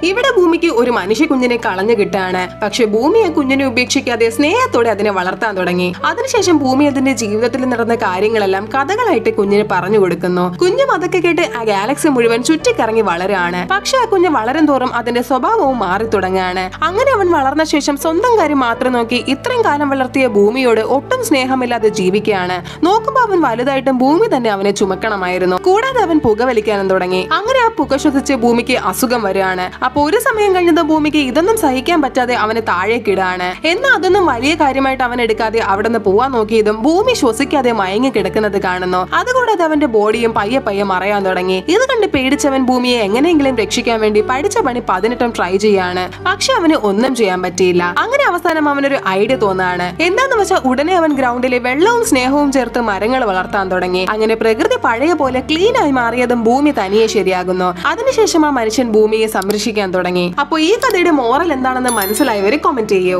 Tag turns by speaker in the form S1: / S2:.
S1: ഇവിടെ ഭൂമിക്ക് ഒരു മനുഷ്യ കുഞ്ഞിനെ കളഞ്ഞു കിട്ടാണ്. പക്ഷെ ഭൂമി ആ കുഞ്ഞിനെ ഉപേക്ഷിക്കാതെ സ്നേഹത്തോടെ അതിനെ വളർത്താൻ തുടങ്ങി. അതിനുശേഷം ഭൂമി അതിന്റെ ജീവിതത്തിൽ നടന്ന കാര്യങ്ങളെല്ലാം കഥകളായിട്ട് കുഞ്ഞിന് പറഞ്ഞു കൊടുക്കുന്നു. കുഞ്ഞും അതൊക്കെ കേട്ട് ആ ഗാലക്സി മുഴുവൻ ചുറ്റിക്കറങ്ങി വളരാണ്. പക്ഷെ ആ കുഞ്ഞ് വളരും തോറും അതിന്റെ സ്വഭാവവും മാറി തുടങ്ങാണ്. അങ്ങനെ അവൻ വളർന്ന ശേഷം സ്വന്തം കാര്യം മാത്രം നോക്കി ഇത്രയും കാലം വളർത്തിയ ഭൂമിയോട് ഒട്ടും സ്നേഹമില്ലാതെ ജീവിക്കുകയാണ്. നോക്കുമ്പോ അവൻ വലുതായിട്ടും ഭൂമി തന്നെ അവനെ ചുമക്കണമായിരുന്നു. കൂടാതെ അവൻ പുകവലിക്കാനും തുടങ്ങി. അങ്ങനെ ആ പുക ശ്വസിച്ച് ഭൂമിക്ക് അസുഖം വരികയാണ്. അപ്പൊ ഒരു സമയം കഴിഞ്ഞത് ഭൂമിക്ക് ഇതൊന്നും സഹിക്കാൻ പറ്റാതെ അവനെ താഴേക്കിടാണ്. എന്നാൽ അതൊന്നും വലിയ കാര്യമായിട്ട് അവൻ എടുക്കാതെ അവിടെ നിന്ന് പോവാൻ നോക്കിയതും ഭൂമി ശ്വസിക്കാതെ മയങ്ങി കിടക്കുന്നത് കാണുന്നു. അതുകൂടാതെ അവന്റെ ബോഡിയും പയ്യെ പയ്യെ മറയാൻ തുടങ്ങി. ഇത് കണ്ട് പേടിച്ചവൻ ഭൂമിയെ എങ്ങനെയെങ്കിലും രക്ഷിക്കാൻ വേണ്ടി പഠിച്ച പണി 18 ട്രൈ ചെയ്യാണ്. പക്ഷെ അവന് ഒന്നും ചെയ്യാൻ പറ്റിയില്ല. അങ്ങനെ അവസാനം അവനൊരു ഐഡിയ തോന്നാണ്. എന്താന്ന് വെച്ചാൽ ഉടനെ അവൻ ഗ്രൗണ്ടിലെ വെള്ളവും സ്നേഹവും ചേർത്ത് മരങ്ങൾ വളർത്താൻ തുടങ്ങി. അങ്ങനെ പ്രകൃതി പഴയ പോലെ ക്ലീൻ ആയി മാറിയതും ഭൂമി തനിയെ ശരിയാകുന്നു. അതിനുശേഷം ആ മനുഷ്യൻ ഭൂമിയെ സംരക്ഷിക്കാൻ തുടങ്ങി. അപ്പോൾ ഈ കഥയുടെ മോറൽ എന്താണെന്ന് മനസ്സിലായവരെ കമന്റ് ചെയ്യൂ.